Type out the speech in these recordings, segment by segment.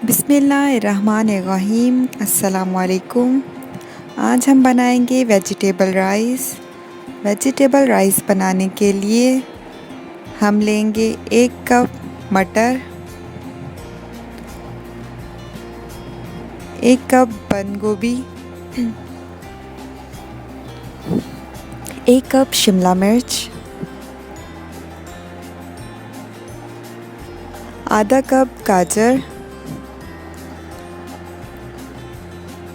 बिस्मिल्लाहिर्रहमानिर्रहीम। अस्सलामुअलैकुम। आज हम बनाएंगे वेजिटेबल राइस। वेजिटेबल राइस बनाने के लिए हम लेंगे 1 कप मटर, 1 कप बंद गोभी, 1 कप शिमला मिर्च, आधा कप गाजर,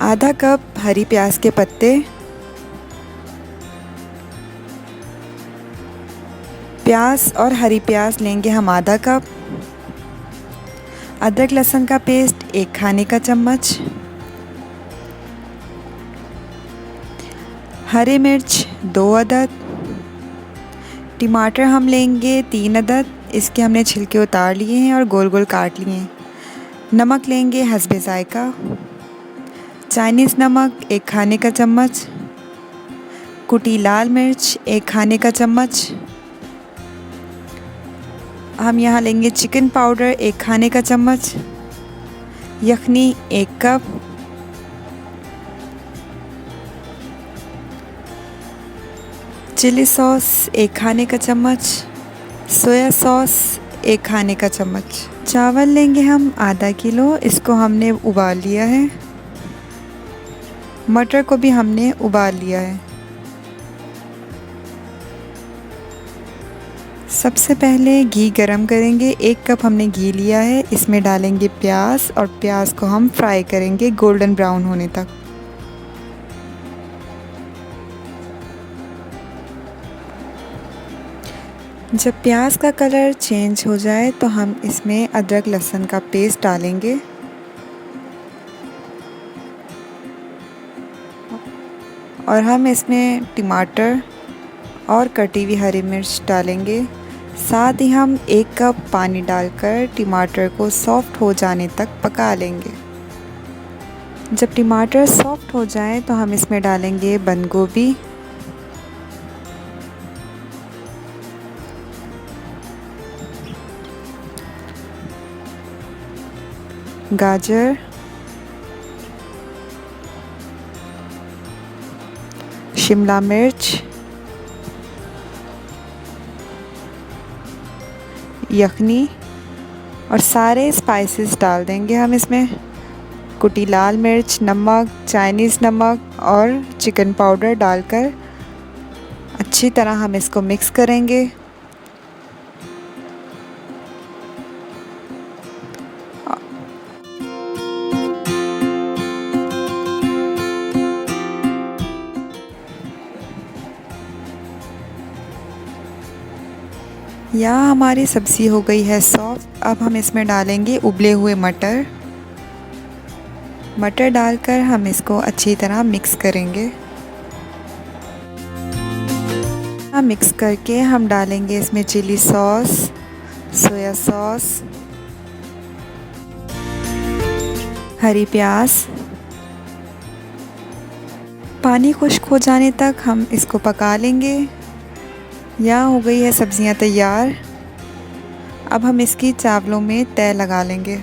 आधा कप हरी प्याज के पत्ते, प्याज और हरी प्याज लेंगे हम आधा कप, अदरक लहसुन का पेस्ट 1 खाने का चम्मच, हरी मिर्च 2 अदद, टमाटर हम लेंगे 3 अदद, इसके हमने छिलके उतार लिए हैं और गोल गोल काट लिए हैं। नमक लेंगे हस्बे ज़ायका, चाइनीज़ नमक 1 खाने का चम्मच, कुटी लाल मिर्च 1 खाने का चम्मच, हम यहाँ लेंगे चिकन पाउडर 1 खाने का चम्मच, यखनी 1 कप, चिली सॉस 1 खाने का चम्मच, सोया सॉस 1 खाने का चम्मच। चावल लेंगे हम आधा किलो, इसको हमने उबाल लिया है। मटर को भी हमने उबाल लिया है। सबसे पहले घी गरम करेंगे। 1 कप हमने घी लिया है, इसमें डालेंगे प्याज और प्याज को हम फ्राई करेंगे गोल्डन ब्राउन होने तक। जब प्याज का कलर चेंज हो जाए तो हम इसमें अदरक लहसुन का पेस्ट डालेंगे और हम इसमें टमाटर और कटी हुई हरी मिर्च डालेंगे। साथ ही हम 1 कप पानी डालकर टमाटर को सॉफ्ट हो जाने तक पका लेंगे। जब टमाटर सॉफ्ट हो जाए तो हम इसमें डालेंगे बंद गोभी, गाजर, शिमला मिर्च, यखनी और सारे स्पाइसेस डाल देंगे हम इसमें। कुटी लाल मिर्च, नमक, चाइनीज़ नमक और चिकन पाउडर डालकर अच्छी तरह हम इसको मिक्स करेंगे। यहाँ हमारी सब्ज़ी हो गई है सॉफ्ट। अब हम इसमें डालेंगे उबले हुए मटर। मटर डालकर हम इसको अच्छी तरह मिक्स करेंगे। मिक्स करके हम डालेंगे इसमें चिली सॉस, सोया सॉस, हरी प्याज। पानी खुश्क हो जाने तक हम इसको पका लेंगे। यहाँ हो गई है सब्ज़ियाँ तैयार। अब हम इसकी चावलों में तय लगा लेंगे।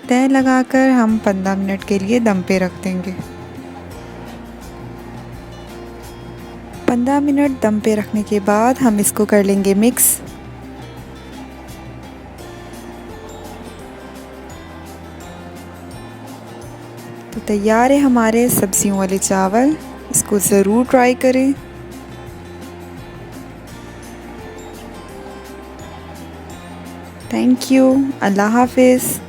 तय लगाकर हम 15 मिनट के लिए दम पे रख देंगे। 15 मिनट दम पे रखने के बाद हम इसको कर लेंगे मिक्स। तो तैयार है हमारे सब्जियों वाले चावल। इसको ज़रूर ट्राई करें। Thank you. अल्लाह हाफिज़।